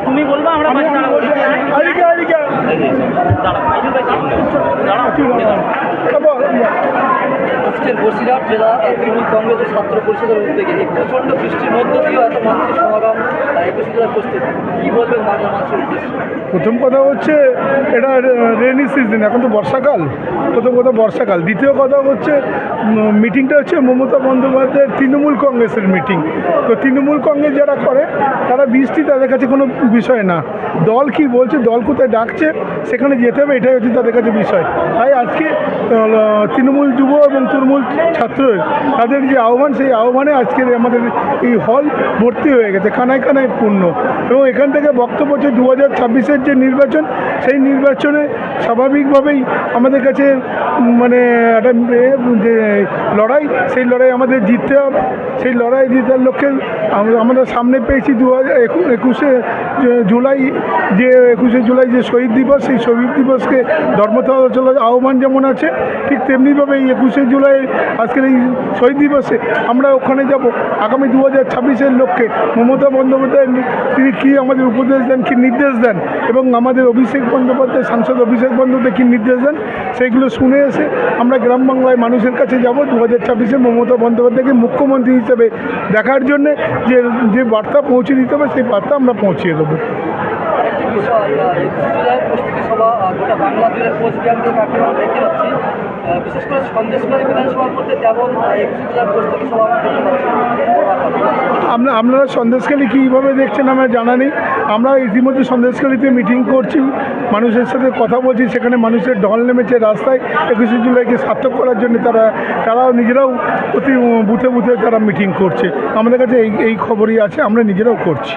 তুমি বলবো আমরা আজকের বসিরহাট জেলা তৃণমূল কংগ্রেসের ছাত্র পরিষদের উদ্যোগে এই প্রচণ্ড বৃষ্টির মধ্য দিয়েও এত মানুষের সমাগম 21 জেলার উপস্থিত, কী বলবেন বাংলা মানুষের উদ্দেশ্যে? প্রথম কথা হচ্ছে এটা রেনি সিজন, এখন তো বর্ষাকাল, প্রথম কথা বর্ষাকাল। দ্বিতীয় কথা হচ্ছে মিটিংটা হচ্ছে মমতা বন্দ্যোপাধ্যায়ের তৃণমূল কংগ্রেসের মিটিং। তো তৃণমূল কংগ্রেস যারা করে তারা বৃষ্টি তাদের কাছে কোনো বিষয় না। দল কি বলছে, দল কোথায় ডাকছে সেখানে যেতে হবে, এটাই হচ্ছে তাদের কাছে বিষয়। তাই আজকে তৃণমূল যুব এবং তৃণমূল ছাত্রের তাদের যে আহ্বান, সেই আহ্বানে আজকে আমাদের এই হল ভর্তি হয়ে গেছে, কানায় কানায় পূর্ণ। এবং এখান থেকে বক্তব্য হচ্ছে 2026-এর যে নির্বাচন, সেই নির্বাচনে স্বাভাবিকভাবেই আমাদের কাছে মানে একটা যে লড়াই, সেই লড়াই আমাদের জিততে হবে। সেই লড়াই জিতার লক্ষ্যে আমরা সামনে পেয়েছি 21শে জুলাই, যে 21শে জুলাই যে শহীদ দিবস, সেই শহীদ দিবসকে ধর্মতলা চলার আহ্বান যেমন আছে, ঠিক তেমনিভাবে এই 21শে জুলাই আজকের এই শহীদ দিবসে আমরা ওখানে যাব আগামী 2026-এর লক্ষ্যে। মমতা বন্দ্যোপাধ্যায় তিনি কী আমাদের উপদেশ দেন, কী নির্দেশ দেন, এবং আমাদের অভিষেক বন্দ্যোপাধ্যায়, সাংসদ অভিষেক বন্দ্যোপাধ্যায় কী নির্দেশ দেন, সেইগুলো শুনে এসে আমরা গ্রাম বাংলায় মানুষের কাছে যাব 2026-এ মমতা বন্দ্যোপাধ্যায়কে মুখ্যমন্ত্রী হিসেবে দেখার জন্যে যে বার্তা পৌঁছে দিতে হবে, সেই বার্তা আমরা পৌঁছিয়ে দেবো। আরেকটি বিষয়, 21 জেলার প্রস্তুতি সভা গোটা বাংলা জুড়ে কোচবিহার থেকে আমরা দেখতে পাচ্ছি, বিশেষ করে সন্দেশখালী বিধানসভার মধ্যে যেমন 21 জেলার প্রস্তুতি সভা আমরা দেখতে পাচ্ছি। আপনারা সন্দেশখালী কীভাবে দেখছেন আমার জানা নেই। আমরা ইতিমধ্যে সন্দেশখালীতে মিটিং করছি, মানুষের সাথে কথা বলছি, সেখানে মানুষের ঢল নেমেছে রাস্তায় 21শে জুলাইকে সার্থক করার জন্য। তারাও নিজেরাও প্রতি বুথে বুথে তারা মিটিং করছে। আমাদের কাছে এই খবরই আছে, আমরা নিজেরাও করছি।